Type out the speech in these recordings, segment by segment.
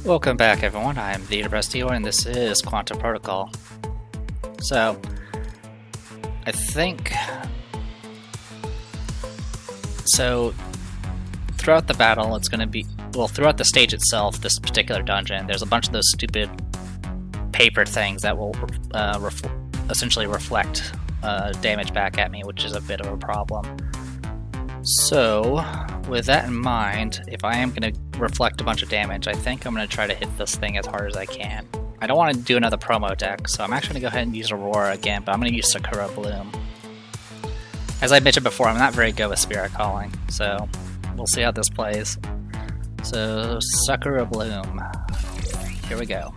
Welcome back, everyone. I'm the Depressed and this is Quantum Protocol. So, I think... So, throughout the battle, it's going to be... Well, throughout the stage itself, this particular dungeon, there's a bunch of those stupid paper things that will essentially reflect damage back at me, which is a bit of a problem. So, with that in mind, if I am going to reflect a bunch of damage, I think I'm going to try to hit this thing as hard as I can. I don't want to do another promo deck, so I'm actually going to go ahead and use Aurora again, but I'm going to use Sakura Bloom. As I mentioned before, I'm not very good with Spirit Calling, so we'll see how this plays. So, Sakura Bloom. Here we go.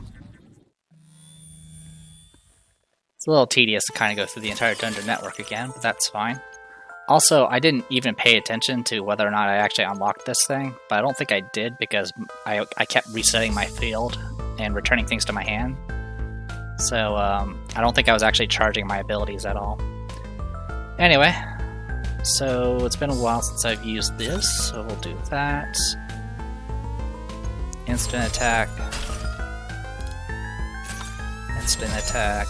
It's a little tedious to kind of go through the entire dungeon network again, but that's fine. Also, I didn't even pay attention to whether or not I actually unlocked this thing, but I don't think I did because I kept resetting my field and returning things to my hand. So, I don't think I was actually charging my abilities at all. Anyway, so it's been a while since I've used this, so we'll do that. Instant attack. Instant attack.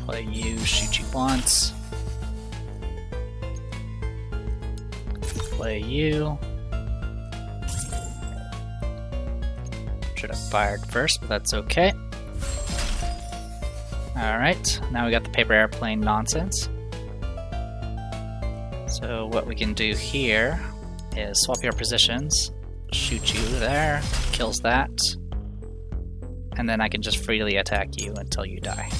Play you, shoot you once. Play you. Should have fired first, but that's okay. Alright, now we got the paper airplane nonsense. So what we can do here is swap your positions, shoot you there, kills that, and then I can just freely attack you until you die.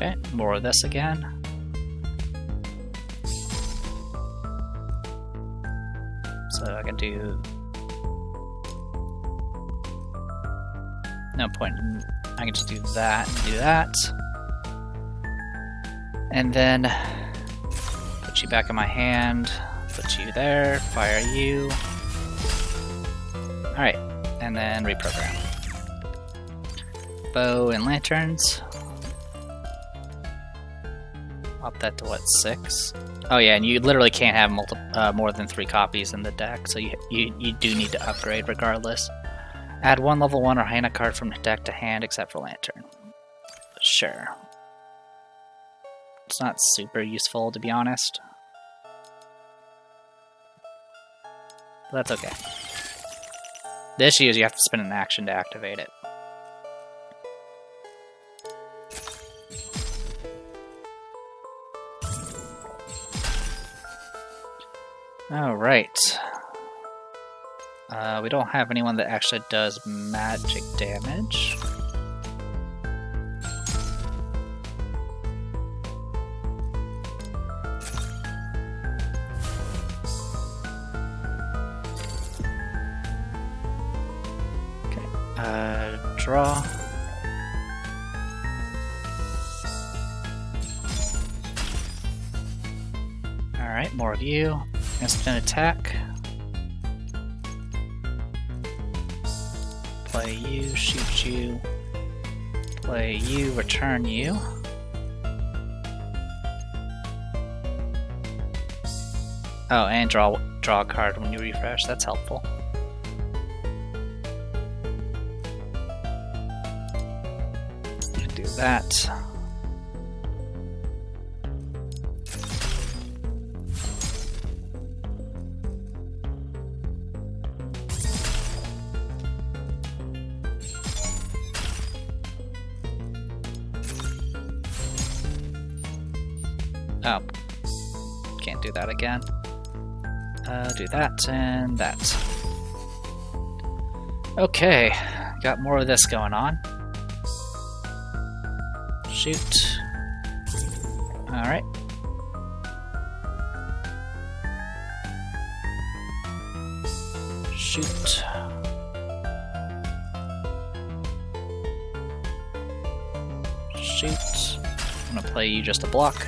Okay, more of this again. So I can do... No point. I can just do that and do that. And then put you back in my hand, put you there, fire you. Alright, and then reprogram. Bow and lanterns. Up that to what, 6? Oh yeah, and you literally can't have more than 3 copies in the deck, so you do need to upgrade regardless. Add 1 level 1 or hand a card from deck to hand except for Lantern. Sure. It's not super useful, to be honest. But that's okay. The issue is you have to spend an action to activate it. Alright. We don't have anyone that actually does magic damage. Okay, draw. Alright, more of you. Instant attack. Play you, shoot you. Play you, return you. Oh, and draw a card when you refresh. That's helpful. Do that. Oh, can't do that again. Do that and that. Okay, got more of this going on. Shoot. Alright. Shoot. Shoot. I'm gonna play you just a block.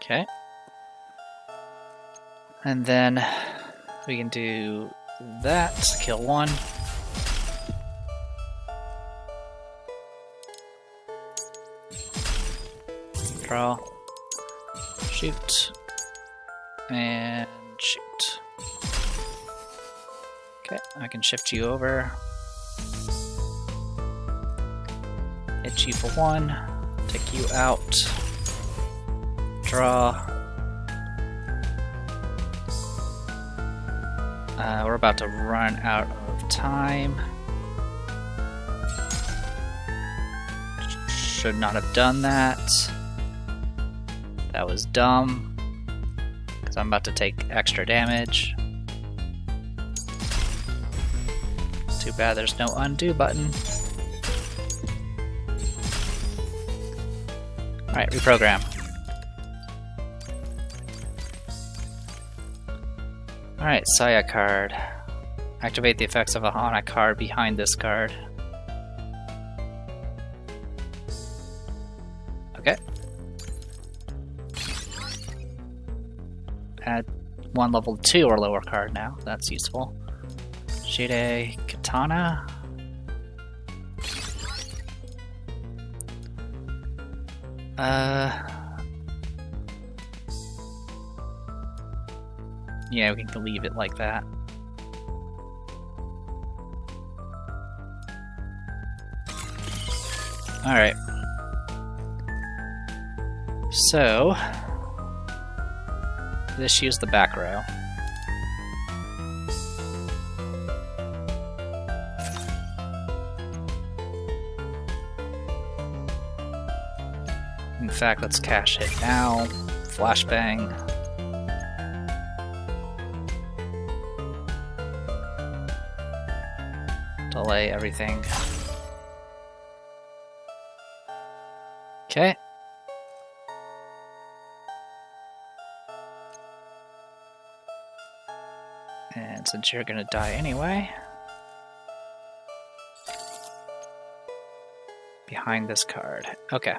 Okay. And then we can do that, kill one. Draw. Shoot. And shoot. Okay, I can shift you over. Hit you for one. Take you out. Draw. We're about to run out of time. Should not have done that. That was dumb, because I'm about to take extra damage. Too bad there's no undo button. Alright, reprogram. Alright, Saya card. Activate the effects of a Hana card behind this card. Okay. Add one level 2 or lower card now. That's useful. Shide Katana. Yeah, we can leave it like that. Alright. So, let's use the back row. In fact, let's cash hit now. Flashbang. Delay everything. Okay. And since you're gonna die anyway, behind this card. Okay.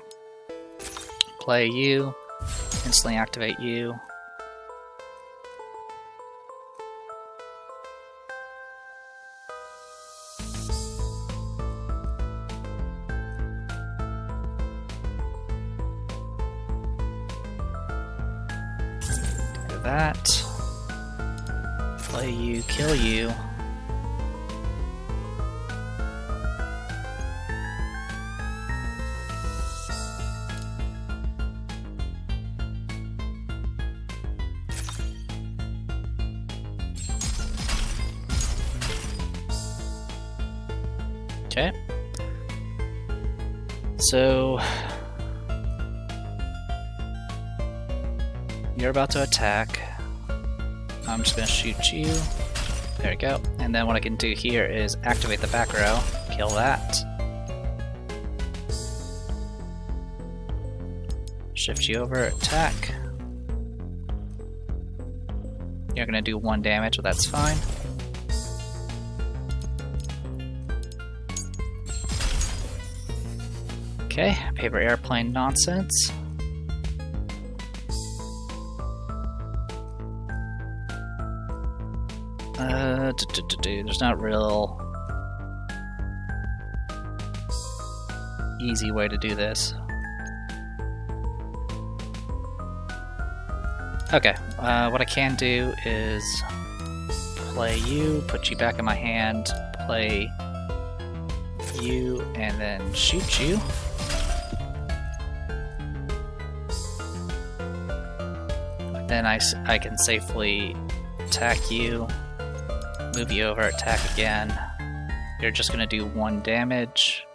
Play you, instantly activate you. Do that. Play you, kill you. Okay. So you're about to attack. I'm just gonna shoot you. There we go. And then what I can do here is activate the back row, kill that. Shift you over, attack. You're gonna do 1 damage, but that's fine. Okay, paper airplane nonsense. There's not real easy way to do this. Okay, what I can do is play you, put you back in my hand, play you, and then shoot you. Then I can safely attack you, move you over, attack again. You're just gonna do 1 damage.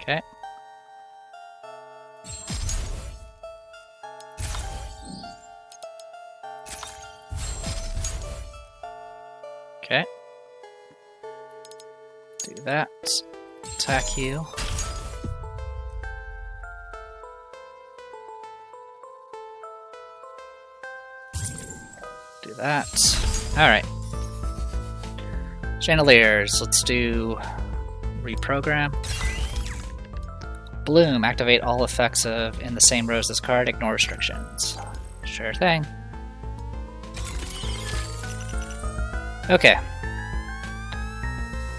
Okay. Okay. Do that. Attack you. Do that. Alright. Chandeliers. Let's do reprogram. Bloom, activate all effects of in the same row as this card, ignore restrictions. Sure thing. Okay.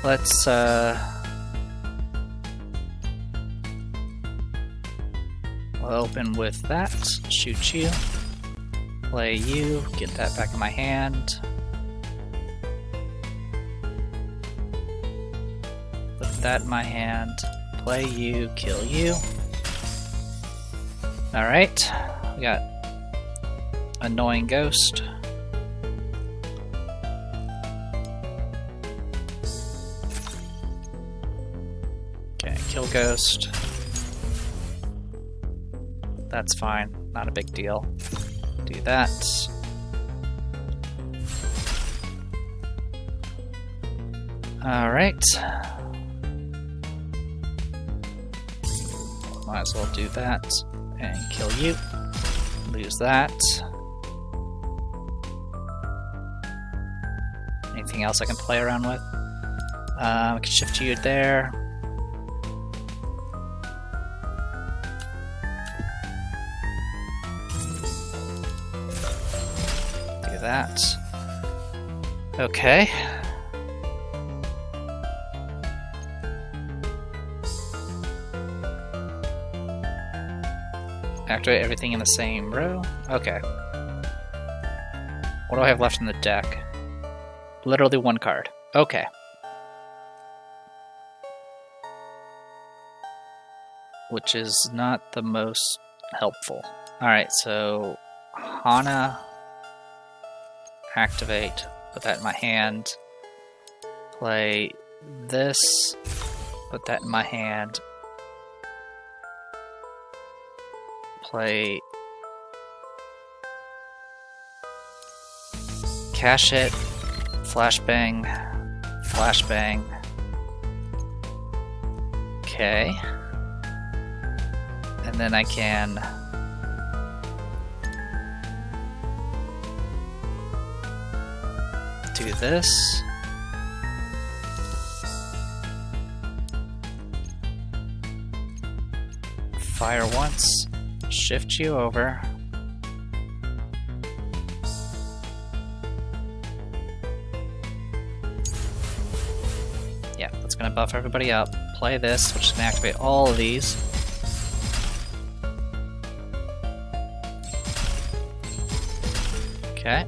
Let's we'll open with that, shoot you, play you, get that back in my hand. Put that in my hand, play you, kill you. Alright, we got Annoying Ghost. Okay, kill Ghost. That's fine, not a big deal. Do that. Alright. Might as well do that. And kill you. Lose that. Anything else I can play around with? I can shift you there. Do that. Okay. Activate everything in the same row? Okay. What do I have left in the deck? Literally one card. Okay. Which is not the most helpful. Alright, so Hana, activate, put that in my hand, play this, put that in my hand, play cash it, flashbang, flashbang. Okay. And then I can do this. Fire once, shift you over. Yeah, that's gonna buff everybody up. Play this, which is gonna activate all of these. Okay.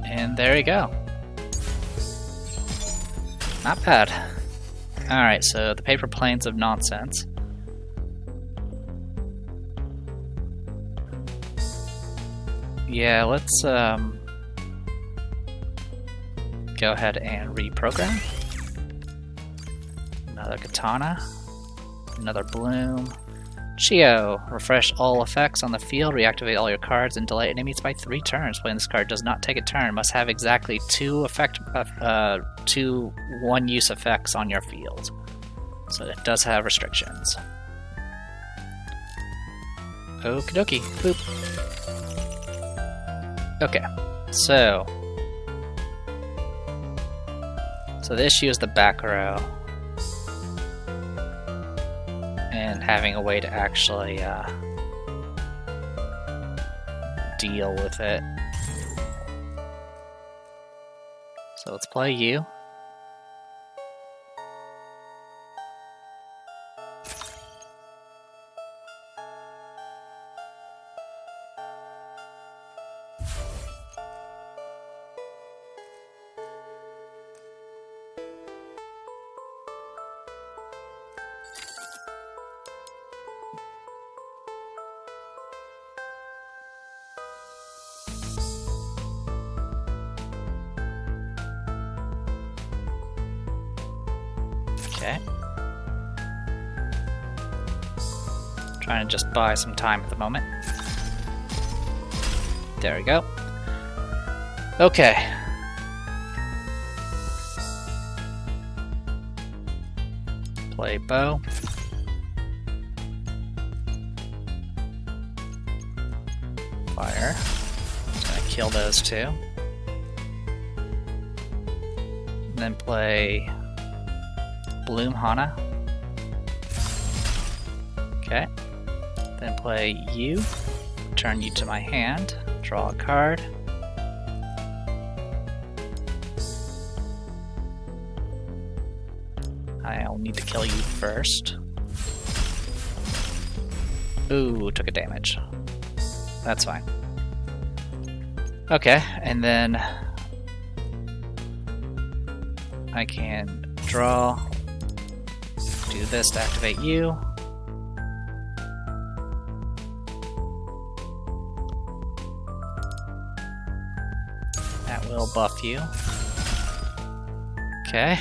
And there you go. Not bad. Alright, so the paper planes of nonsense. Yeah, let's go ahead and reprogram. Another Katana. Another Bloom. Chio, refresh all effects on the field, reactivate all your cards, and delay enemies by 3 turns. Playing this card does not take a turn, must have exactly 2 one-use effects on your field. So it does have restrictions. Okie dokie, boop. Okay, so the issue is the back row. And having a way to actually deal with it. So let's play you. Okay. Trying to just buy some time at the moment. There we go. Okay. Play bow. Fire. Just gonna kill those two. And then play Bloom Hana. Then play you, return you to my hand, draw a card. I'll need to kill you first. Ooh, took a damage. That's fine. Okay, and then I can draw, do this to activate you. That will buff you. Okay.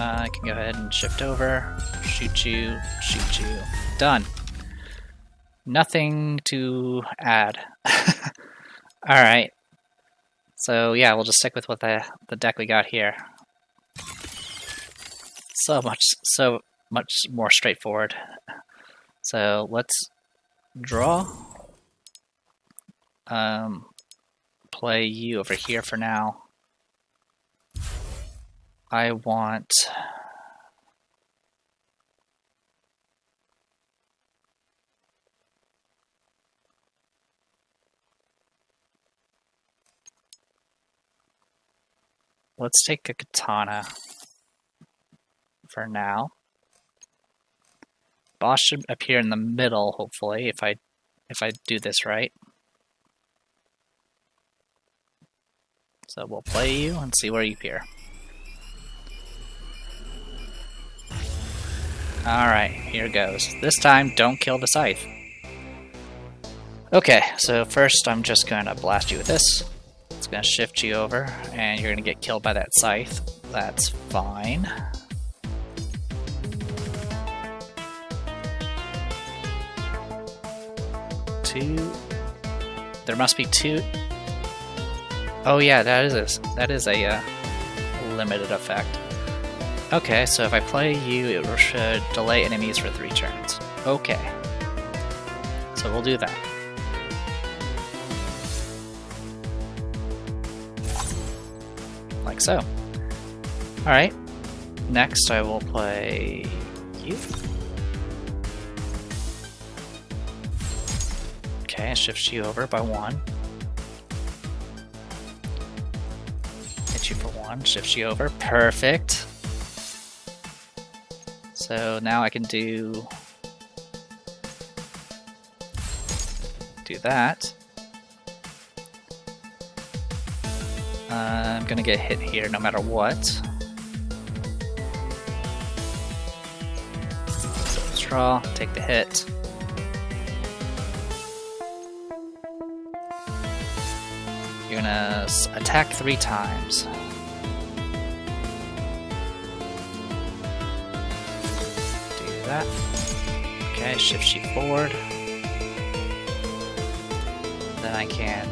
I can go ahead and shift over, shoot you, Done. Nothing to add. Alright. So yeah, we'll just stick with what the deck we got here. So much more straightforward. So let's draw. Play you over here for now. I want... Let's take a katana for now. Boss should appear in the middle, hopefully, if I do this right. So we'll play you and see where you appear. Alright, here goes. This time, don't kill the scythe. Okay, so first I'm just gonna blast you with this. It's gonna shift you over, and you're gonna get killed by that scythe. That's fine. Two. There must be two. Oh yeah, that is a limited effect. Okay, so if I play you, it should delay enemies for 3 turns. Okay. So we'll do that. Like so. Alright. Next I will play you. Okay, shift you over by 1. Hit you for 1, shift you over. Perfect. So now I can do that. I'm gonna get hit here no matter what. So let's draw, take the hit. You're gonna attack 3 times. That. Okay, shift you forward. Then I can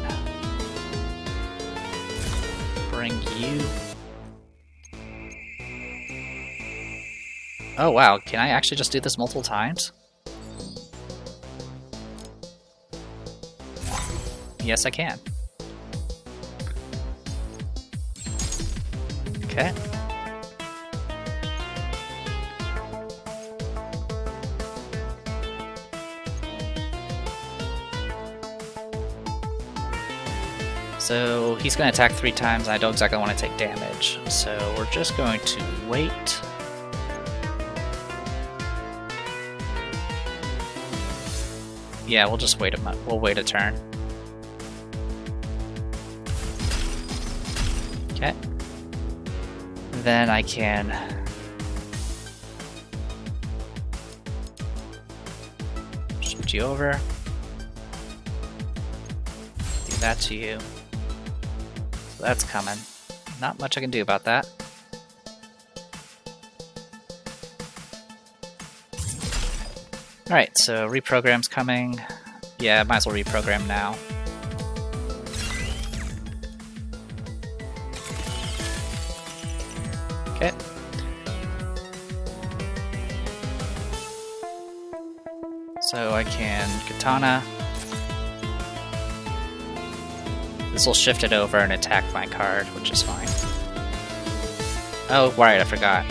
bring you. Oh wow, can I actually just do this multiple times? Yes, I can. Okay. So he's going to attack 3 times, and I don't exactly want to take damage. So we're just going to wait. Yeah, we'll just wait we'll wait a turn. Okay. Then I can shift you over. Do that to you. So that's coming. Not much I can do about that. Alright, so reprogram's coming. Yeah, might as well reprogram now. Okay. So I can katana. This will shift it over and attack my card, which is fine. Oh, right, I forgot.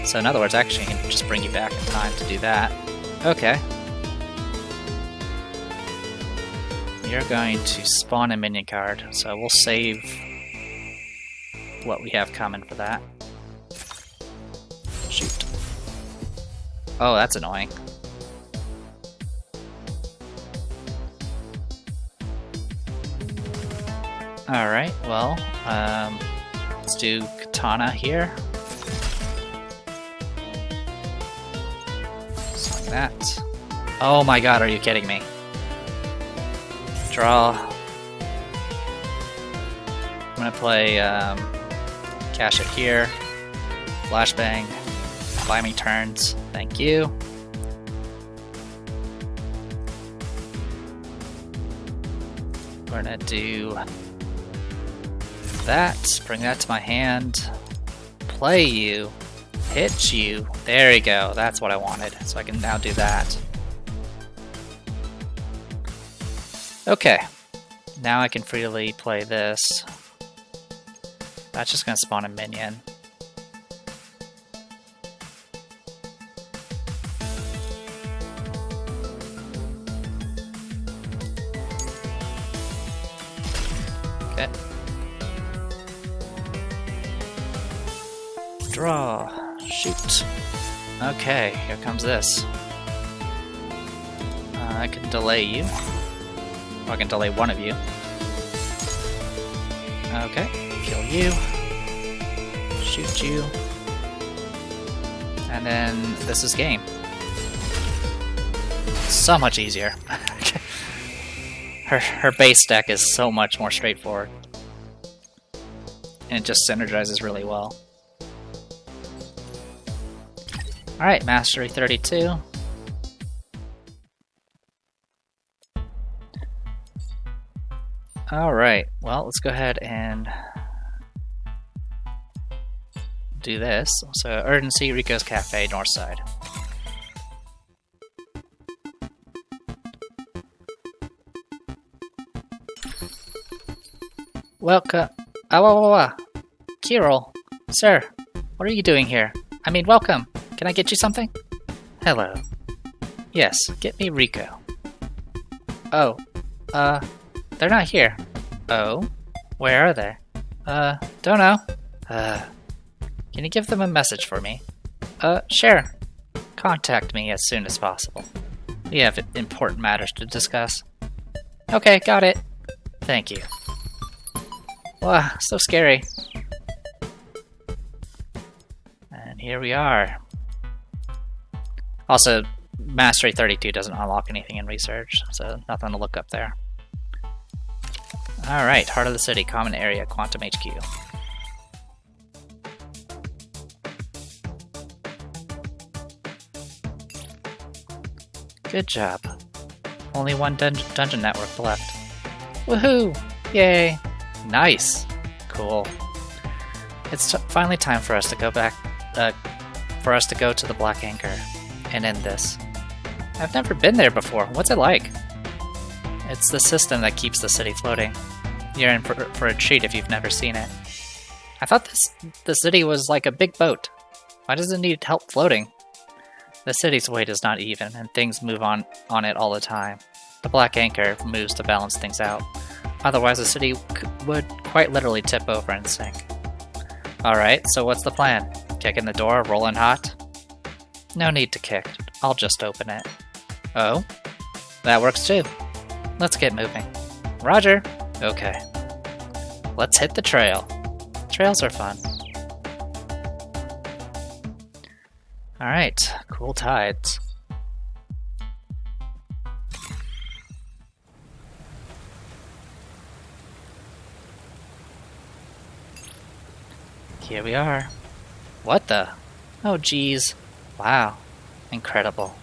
So in other words, actually, I can just bring you back in time to do that. Okay. You're going to spawn a minion card, so we'll save what we have coming for that. Shoot. Oh, that's annoying. Alright, well, let's do Katana here. Just like that. Oh my god, are you kidding me? Draw. I'm gonna play Cash It here. Flashbang. Buy me turns. Thank you. We're gonna do that. Bring that to my hand. Play you. Hit you. There you go. That's what I wanted. So I can now do that. Okay. Now I can freely play this. That's just gonna spawn a minion. Okay. Draw. Shoot. Okay, here comes this. I can delay you. I can delay one of you. Okay, kill you. Shoot you. And then this is game. So much easier. Her base deck is so much more straightforward. And it just synergizes really well. Alright, Mastery 32. Alright, well, let's go ahead and do this. So, Urgency, Rico's Cafe, North Side. Welcome. Kirill, sir, what are you doing here? I mean, welcome. Can I get you something? Hello. Yes, get me Rico. Oh, they're not here. Oh? Where are they? Don't know. Can you give them a message for me? Sure. Contact me as soon as possible. We have important matters to discuss. Okay, got it. Thank you. Wow, so scary. And here we are. Also, Mastery 32 doesn't unlock anything in research, so nothing to look up there. Alright, Heart of the City, Common Area, Quantum HQ. Good job. Only one dungeon network left. Woohoo! Yay! Nice! Cool. It's finally time for us to go back, for us to go to the Black Anchor and end this. I've never been there before. What's it like? It's the system that keeps the city floating. You're in for a treat if you've never seen it. I thought the city was like a big boat. Why does it need help floating? The city's weight is not even, and things move on it all the time. The Black Anchor moves to balance things out. Otherwise, the city would quite literally tip over and sink. Alright, so what's the plan? Kick in the door, rolling hot? No need to kick. I'll just open it. Oh? That works too. Let's get moving. Roger! Okay. Let's hit the trail. Trails are fun. Alright, cool tides. Here we are. What the? Oh geez. Wow. Incredible.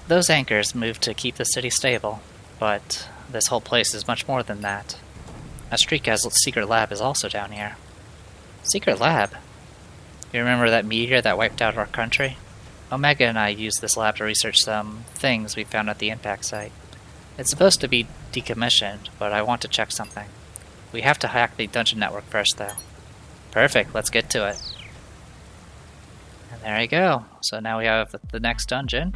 Those anchors moved to keep the city stable, but this whole place is much more than that. Astrika's secret lab is also down here. Secret lab? You remember that meteor that wiped out our country? Omega and I used this lab to research some things we found at the impact site. It's supposed to be decommissioned, but I want to check something. We have to hack the dungeon network first, though. Perfect, let's get to it. And there you go. So now we have the next dungeon.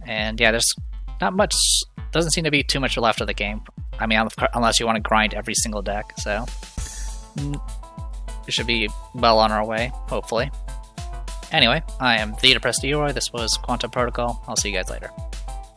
And yeah, there's not much, doesn't seem to be too much left of the game. I mean, unless you want to grind every single deck, so we should be well on our way, hopefully. Anyway, I am The Depressed Eroy. This was Quantum Protocol. I'll see you guys later.